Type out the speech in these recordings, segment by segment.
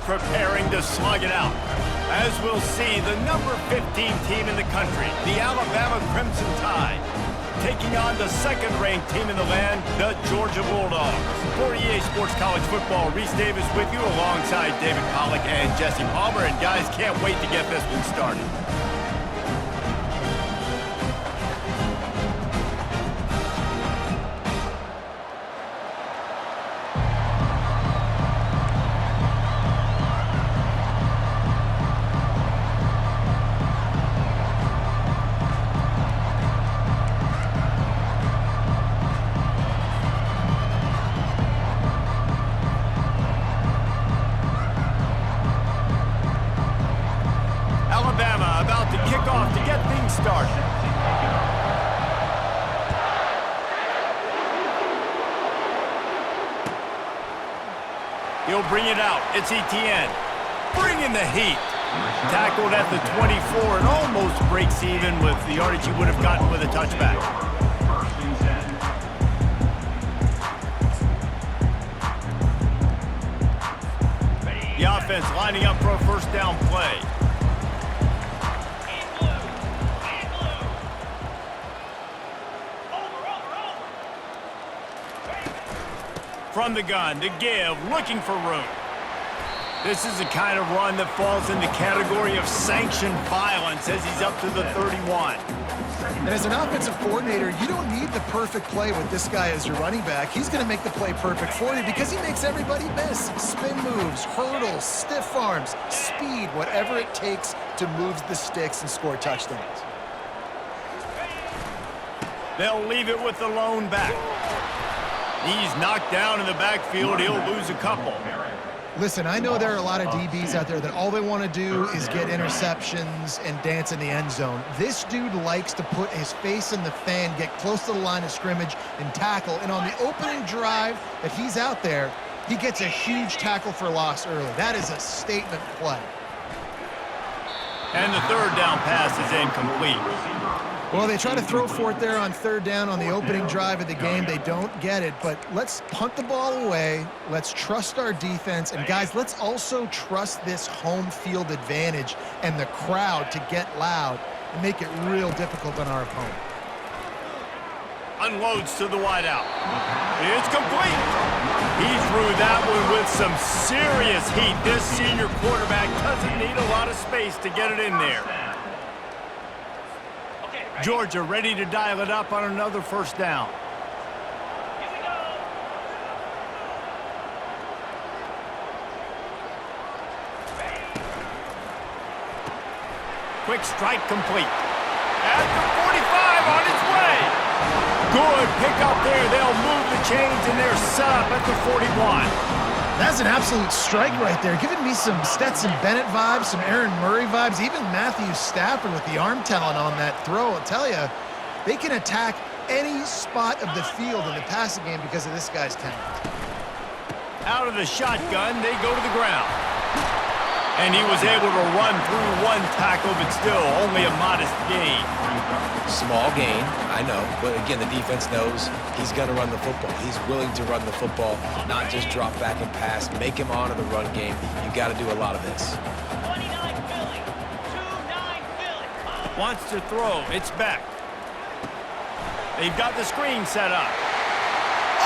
preparing to slug it out. As we'll see, the number 15 team in the country, the Alabama Crimson Tide, taking on the second-ranked team in the land, the Georgia Bulldogs. For EA Sports College Football, Reese Davis with you alongside David Pollack and Jesse Palmer. And guys, can't wait to get this one started. Alabama about to kick off to get things started. He'll bring it out. It's Etienne. Bringing the heat. Tackled at the 24 and almost breaks even with the yardage he would have gotten with a touchback. The offense lining up for a first down play. From the gun to give, looking for room. This is the kind of run that falls in the category of sanctioned violence as he's up to the 31. And as an offensive coordinator, you don't need the perfect play with this guy as your running back. He's going to make the play perfect for you because he makes everybody miss. Spin moves, hurdles, stiff arms, speed, whatever it takes to move the sticks and score touchdowns. They'll leave it with the lone back. He's knocked down in the backfield. He'll lose a couple. Listen, I know there are a lot of DBs out there that all they want to do is get interceptions and dance in the end zone. This dude likes to put his face in the fan, get close to the line of scrimmage, and tackle. And on the opening drive that he's out there, he gets a huge tackle for loss early. That is a statement play. And the third down pass is incomplete. Well, they try to throw for it there on third down on the opening drive of the game. They don't get it, but let's punt the ball away. Let's trust our defense. And, guys, let's also trust this home field advantage and the crowd to get loud and make it real difficult on our opponent. Unloads to the wideout. It's complete. He threw that one with some serious heat. This senior quarterback doesn't need a lot of space to get it in there. Georgia ready to dial it up on another first down. Here we go. Quick strike complete. At the 45 on its way. Good pickup there. They'll move the chains and they're set up at the 41. That's an absolute strike right there, giving me some Stetson Bennett vibes, some Aaron Murray vibes, even Matthew Stafford with the arm talent on that throw. I'll tell you, they can attack any spot of the field in the passing game because of this guy's talent. Out of the shotgun, they go to the ground. And he was able to run through one tackle, but still only a modest gain. Small gain, I know, but again, the defense knows he's going to run the football. He's willing to run the football, not just drop back and pass, make him honor the run game. You got to do a lot of this. 29 Philly. 2-9 Philly. Wants to throw. It's back. They've got the screen set up.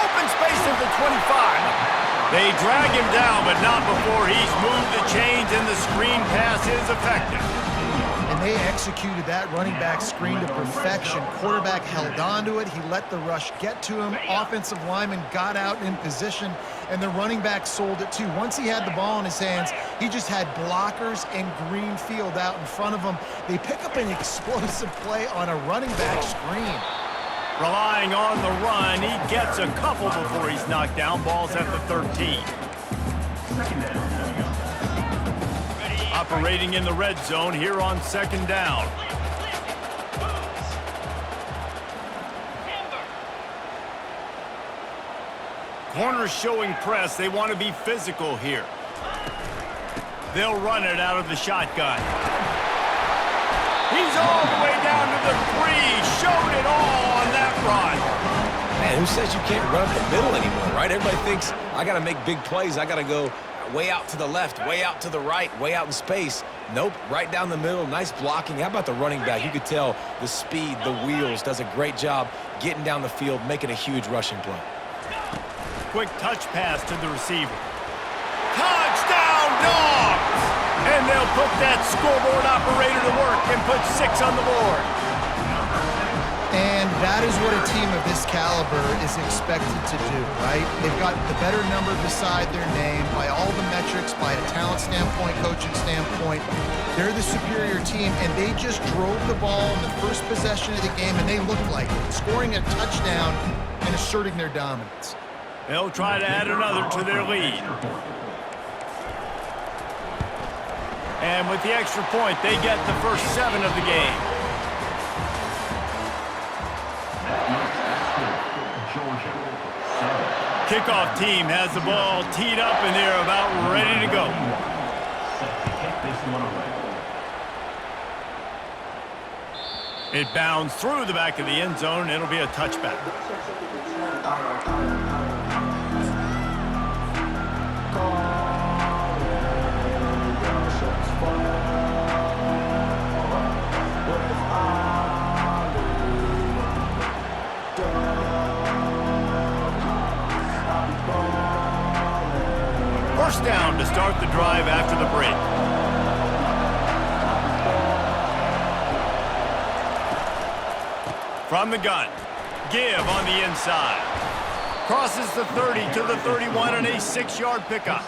Open space at the 25. They drag him down, but not before he's moved the chains and the screen pass is effective. And they executed that running back screen to perfection. Quarterback held on to it. He let the rush get to him. Offensive lineman got out in position, and the running back sold it too. Once he had the ball in his hands, he just had blockers and green field out in front of him. They pick up an explosive play on a running back screen. Relying on the run, he gets a couple before he's knocked down. Ball's at the 13. Operating in the red zone here on second down. Corners showing press. They want to be physical here. They'll run it out of the shotgun. He's all the way down to the 3. Showed it all on that run. Man, who says you can't run up the middle anymore, right? Everybody thinks, I got to make big plays. I got to go way out to the left, way out to the right, way out in space. Nope, right down the middle, nice blocking. How about the running back? You could tell the speed, the wheels, does a great job getting down the field, making a huge rushing play. Quick touch pass to the receiver. Touchdown, Dogs! And they'll put that scoreboard operator to work and put 6 on the board. And that is what a team of this caliber is expected to do, right? They've got the better number beside their name by all the metrics, by a talent standpoint, coaching standpoint. They're the superior team, and they just drove the ball in the first possession of the game, and they looked like it, scoring a touchdown and asserting their dominance. They'll try to add another to their lead. And with the extra point, they get the first 7 of the game. Kickoff team has the ball teed up, and they're about ready to go. It bounds through the back of the end zone. It'll be a touchback. First down to start the drive after the break. From the gun, give on the inside. Crosses the 30 to the 31 and a 6-yard pickup.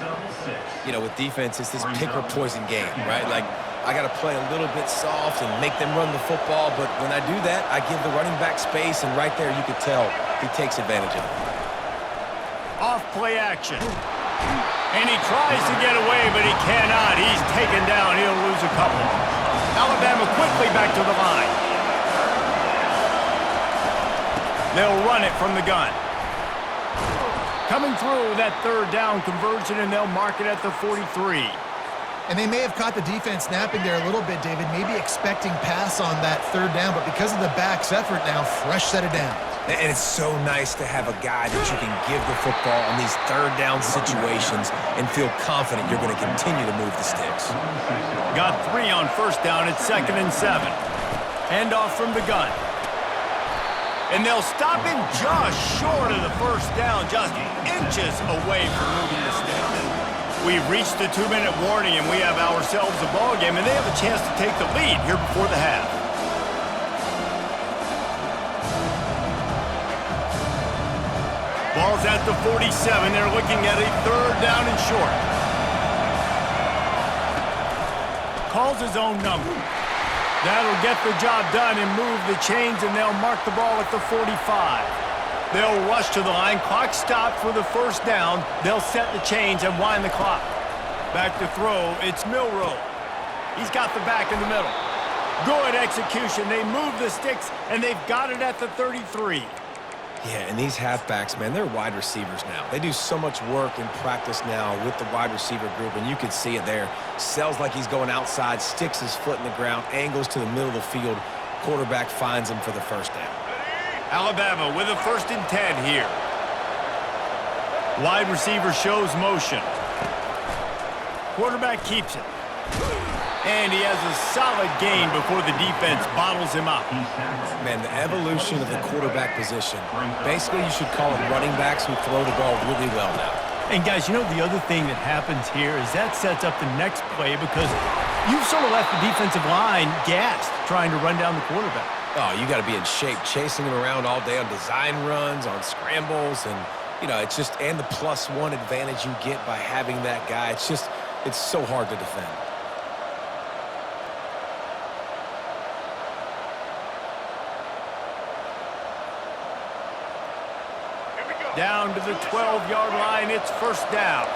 You know, with defense, it's this pick or poison game, right? Like, I got to play a little bit soft and make them run the football, but when I do that, I give the running back space, and right there you could tell he takes advantage of it. Off play action. And he tries to get away, but he cannot. He's taken down. He'll lose a couple. Alabama quickly back to the line. They'll run it from the gun. Coming through that 3rd down conversion, and they'll mark it at the 43. And they may have caught the defense napping there a little bit, David, maybe expecting pass on that 3rd down, but because of the back's effort now, fresh set of downs. And it's so nice to have a guy that you can give the football on these 3rd down situations and feel confident you're going to continue to move the sticks. Got 3 on 1st down. It's 2nd and 7. Handoff from the gun. And they'll stop him just short of the 1st down, just inches away from moving the sticks. We've reached the 2-minute warning, and we have ourselves a ball game, and they have a chance to take the lead here before the half. Ball's at the 47. They're looking at a 3rd down and short. Calls his own number. That'll get the job done and move the chains, and they'll mark the ball at the 45. They'll rush to the line. Clock stopped for the 1st down. They'll set the chains and wind the clock. Back to throw. It's Milroe. He's got the back in the middle. Good execution. They move the sticks, and they've got it at the 33. Yeah, and these halfbacks, man, they're wide receivers now. They do so much work in practice now with the wide receiver group, and you can see it there. Sells like he's going outside, sticks his foot in the ground, angles to the middle of the field. Quarterback finds him for the 1st down. Alabama with a 1st and 10 here. Wide receiver shows motion. Quarterback keeps it. And he has a solid gain before the defense bottles him up. Man, the evolution of the quarterback position. Basically, you should call it running backs who throw the ball really well now. And guys, you know the other thing that happens here is that sets up the next play because you've sort of left the defensive line gassed trying to run down the quarterback. Oh, you got to be in shape, chasing him around all day on design runs, on scrambles, and, you know, it's just, and the +1 advantage you get by having that guy. It's just, it's so hard to defend. Down to the 12-yard line, it's 1st down.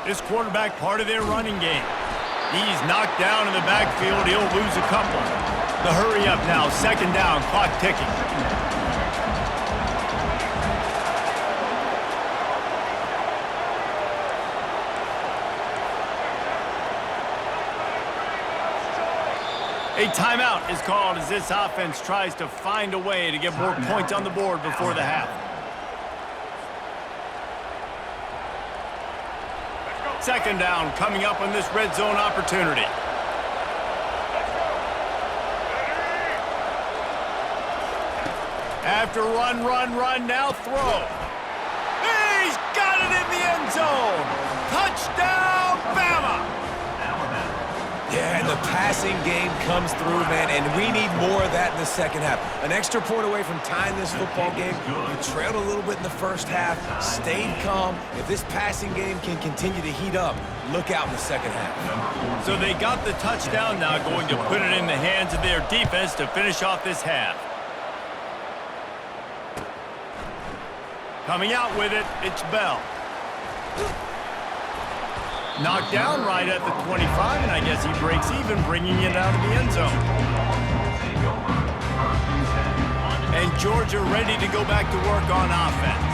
This quarterback part of their running game. He's knocked down in the backfield. He'll lose a couple. The hurry up now, 2nd down, clock ticking. A timeout is called as this offense tries to find a way to get more points on the board before the half. Second down coming up on this red zone opportunity. After run, now throw. He's got it in the end zone. Touchdown, Bama! Yeah, and the passing game comes through, man, and we need more of that in the second half. An extra point away from tying this football game. You trailed a little bit in the first half, stayed calm. If this passing game can continue to heat up, look out in the second half. So they got the touchdown, now going to put it in the hands of their defense to finish off this half. Coming out with it, it's Bell. Knocked down right at the 25, and I guess he breaks even, bringing it out of the end zone. And Georgia ready to go back to work on offense.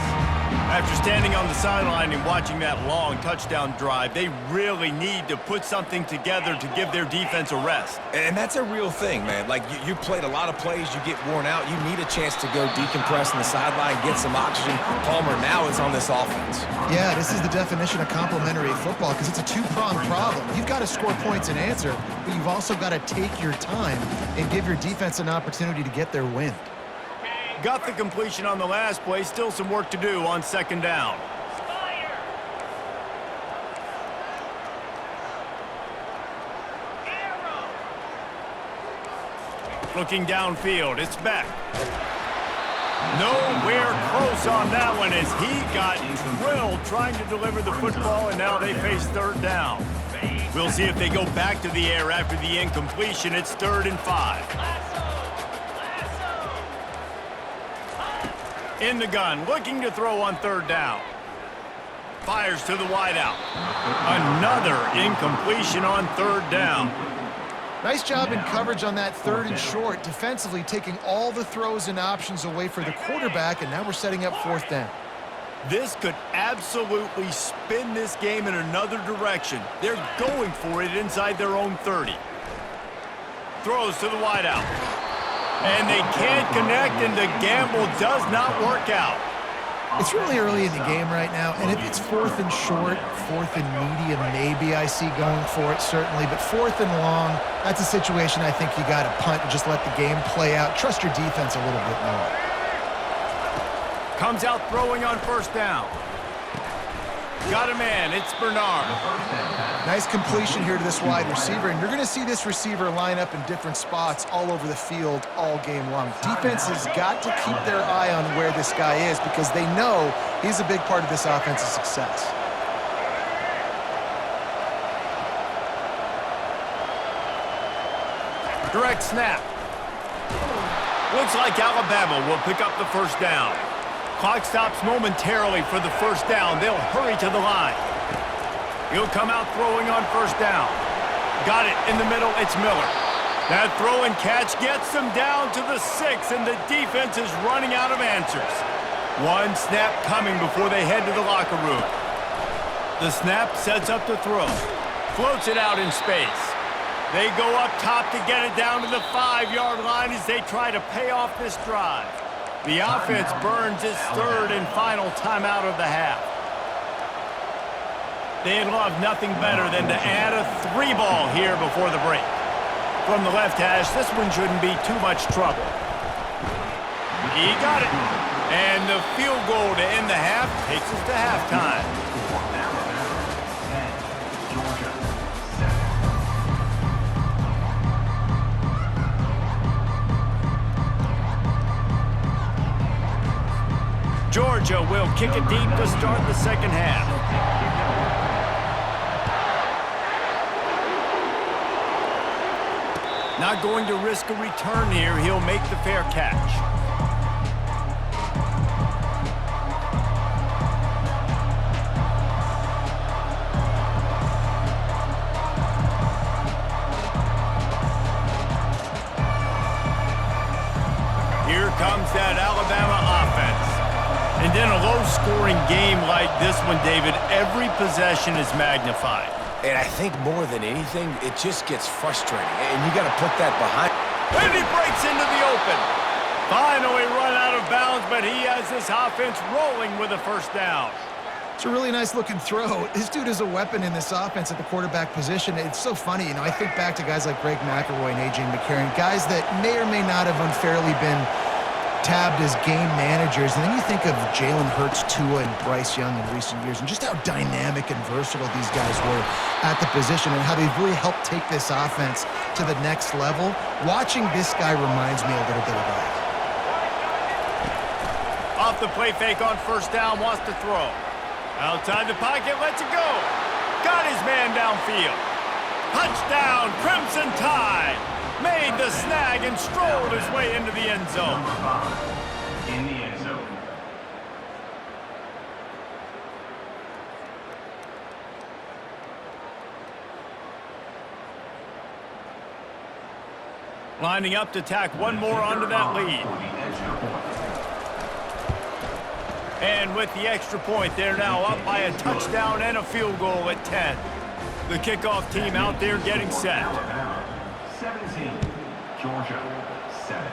After standing on the sideline and watching that long touchdown drive, they really need to put something together to give their defense a rest. And that's a real thing, man. Like, you played a lot of plays, you get worn out, you need a chance to go decompress on the sideline, get some oxygen. Palmer now is on this offense. Yeah, this is the definition of complementary football because it's a two-pronged problem. You've got to score points and answer, but you've also got to take your time and give your defense an opportunity to get their wind. Got the completion on the last play, still some work to do on second down. Looking downfield, it's Beck. Nowhere close on that one as he got drilled trying to deliver the football, and now they face third down. We'll see if they go back to the air after the incompletion. It's 3rd and 5. In the gun, looking to throw on third down. Fires to the wideout. Another incompletion on third down. Nice job in coverage on that 3rd and short, defensively taking all the throws and options away for the quarterback, and now we're setting up 4th down. This could absolutely spin this game in another direction. They're going for it inside their own 30. Throws to the wideout. And they can't connect, and the gamble does not work out. It's really early in the game right now, and if it's 4th and short, 4th and medium, maybe I see going for it, certainly. But 4th and long, that's a situation I think you got to punt and just let the game play out. Trust your defense a little bit more. Comes out throwing on first down. Got a man, it's Bernard. Nice completion here to this wide receiver, and you're going to see this receiver line up in different spots all over the field all game long. Defense has got to keep their eye on where this guy is because they know he's a big part of this offense's success. Direct snap. Looks like Alabama will pick up the first down. Clock stops momentarily for the first down. They'll hurry to the line. He'll come out throwing on first down. Got it in the middle. It's Miller. That throw and catch gets them down to the 6, and the defense is running out of answers. One snap coming before they head to the locker room. The snap sets up the throw. Floats it out in space. They go up top to get it down to the 5-yard line as they try to pay off this drive. The offense burns its 3rd and final timeout of the half. They'd love nothing better than to add a 3-ball here before the break. From the left hash, this one shouldn't be too much trouble. He got it. And the field goal to end the half takes us to halftime. Georgia will kick it deep to start the second half. Not going to risk a return here. He'll make the fair catch. Here comes that Alabama offense. And in a low-scoring game like this one, David, every possession is magnified. And I think more than anything, it just gets frustrating. And you got to put that behind. And he breaks into the open. Finally run out of bounds, but he has this offense rolling with a first down. It's a really nice looking throw. This dude is a weapon in this offense at the quarterback position. It's so funny, I think back to guys like Greg McElroy and A.J. McCarron, guys that may or may not have unfairly been tabbed as game managers. And then you think of Jalen Hurts, Tua, and Bryce Young in recent years, and just how dynamic and versatile these guys were at the position and how they've really helped take this offense to the next level. Watching this guy reminds me a little bit of that. Off the play fake on first down, wants to throw. Outside the pocket, lets it go. Got his man downfield. Touchdown, Crimson Tide. Made the snag and strolled his way into the end zone. In the end zone. Lining up to tack one more onto that lead. And with the extra point, they're now up by a touchdown and a field goal at 10. The kickoff team out there getting set. 17, Georgia, 7.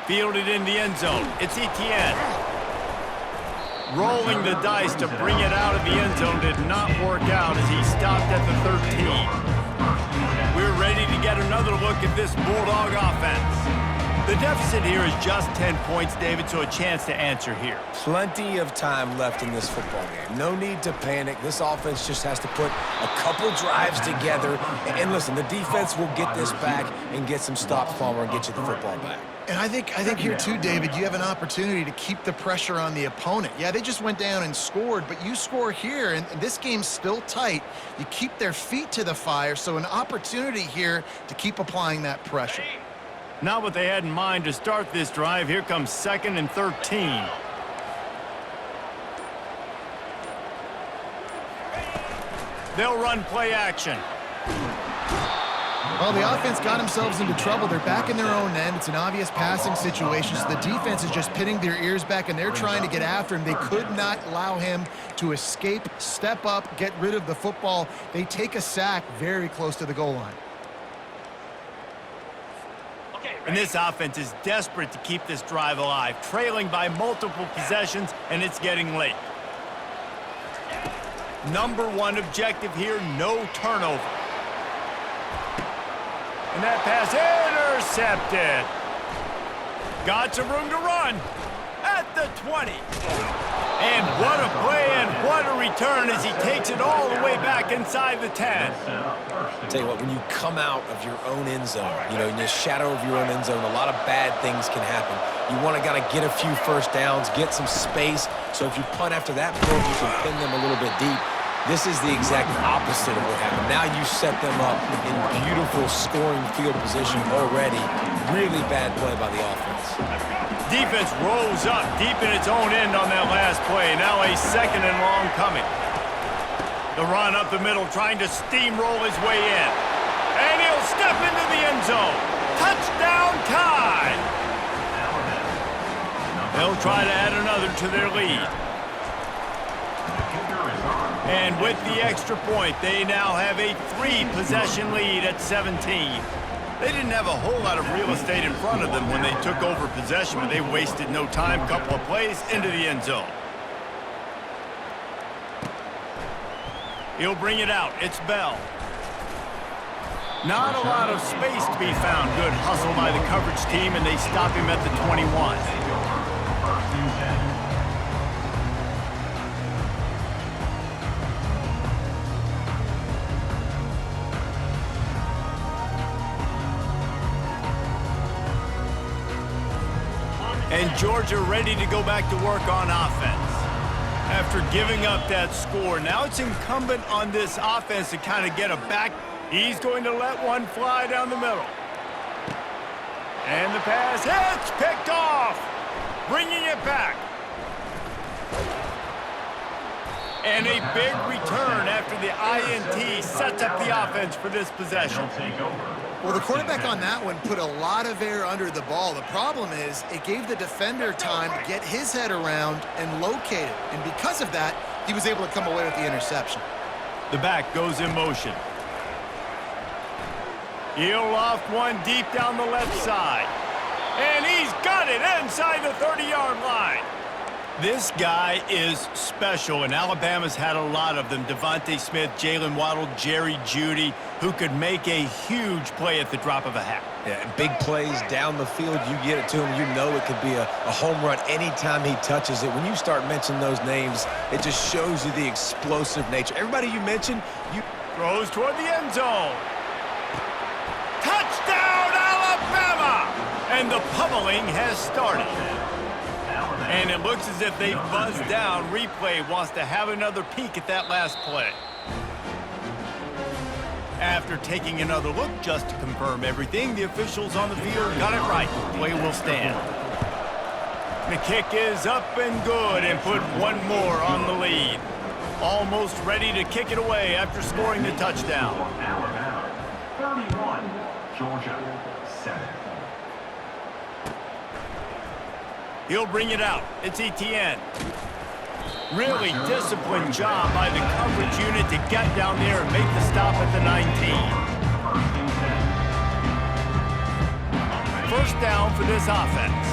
Fielded in the end zone. It's Etienne. Rolling the dice to bring it out of the end zone did not work out as he stopped at the 13. We're ready to get another look at this Bulldog offense. The deficit here is just 10 points, David, so a chance to answer here. Plenty of time left in this football game. No need to panic. This offense just has to put a couple drives together. And listen, the defense will get this back and get some stops, Palmer, and get you the football back. And I think here too, David, you have an opportunity to keep the pressure on the opponent. Yeah, they just went down and scored, but you score here, and this game's still tight. You keep their feet to the fire, so an opportunity here to keep applying that pressure. Not what they had in mind to start this drive. Here comes 2nd and 13. They'll run play action. Well, the offense got themselves into trouble. They're back in their own end. It's an obvious passing situation, so the defense is just pinning their ears back, and they're trying to get after him. They could not allow him to escape, step up, get rid of the football. They take a sack very close to the goal line. And this offense is desperate to keep this drive alive, trailing by multiple possessions, and it's getting late. Number one objective here, no turnover. And that pass intercepted. Got some room to run at the 20. And what a play and what a return as he takes it all the way back inside the 10. Tell you what, when you come out of your own end zone, in the shadow of your own end zone, a lot of bad things can happen. You want to get a few first downs, get some space, so if you punt after that point, you can pin them a little bit deep. This is the exact opposite of what happened. Now you set them up in beautiful scoring field position already. Really bad play by the offense. Defense rolls up deep in its own end on that last play. Now a 2nd and long coming. The run up the middle, trying to steamroll his way in. And he'll step into the end zone. Touchdown Tide! They'll try to add another to their lead. And with the extra point, they now have a 3-possession lead at 17. They didn't have a whole lot of real estate in front of them when they took over possession, but they wasted no time. Couple of plays into the end zone. He'll bring it out. It's Bell. Not a lot of space to be found. Good hustle by the coverage team, and they stop him at the 21. And Georgia ready to go back to work on offense. After giving up that score, now it's incumbent on this offense to kind of get it back. He's going to let one fly down the middle. And the pass hits, picked off, bringing it back. And a big return after the INT sets up the offense for this possession. Well, the quarterback on that one put a lot of air under the ball. The problem is it gave the defender time to get his head around and locate it. And because of that, he was able to come away with the interception. The back goes in motion. He'll loft one deep down the left side. And he's got it inside the 30-yard line. This guy is special, and Alabama's had a lot of them. Devontae Smith, Jalen Waddle, Jerry Jeudy, who could make a huge play at the drop of a hat. Yeah, and big plays down the field, you get it to him, you know it could be a home run anytime he touches it. When you start mentioning those names, it just shows you the explosive nature. Everybody you mentioned, you... Throws toward the end zone. Touchdown, Alabama! And the pummeling has started. And it looks as if they buzzed down. Replay wants to have another peek at that last play. After taking another look just to confirm everything, the officials on the field got it right. Play will stand. The kick is up and good and put one more on the lead. Almost ready to kick it away after scoring the touchdown. Alabama 31, Georgia 7. He'll bring it out. It's Etienne. Really disciplined job by the coverage unit to get down there and make the stop at the 19. First down for this offense.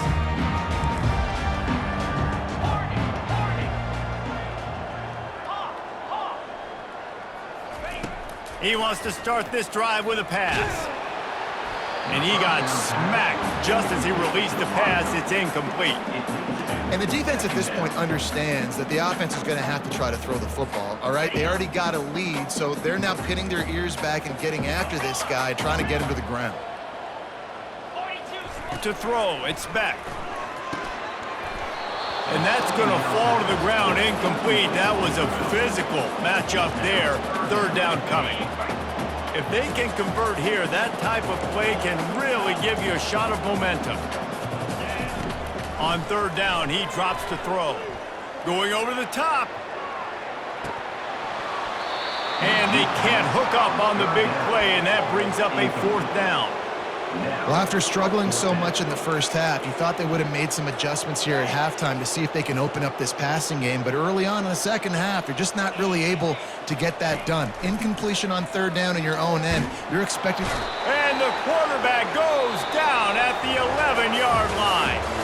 He wants to start this drive with a pass. And he got smacked just as he released the pass. It's incomplete. And the defense at this point understands that the offense is going to have to try to throw the football, all right? They already got a lead, so they're now pinning their ears back and getting after this guy, trying to get him to the ground. To throw, it's back. And that's going to fall to the ground incomplete. That was a physical matchup there. Third down coming. If they can convert here, that type of play can really give you a shot of momentum. On third down, he drops to throw. Going over the top. And they can't hook up on the big play, and that brings up a fourth down. Well, after struggling so much in the first half, you thought they would have made some adjustments here at halftime to see if they can open up this passing game. But early on in the second half, they're just not really able to get that done. Incompletion on third down in your own end. And the quarterback goes down at the 11-yard line.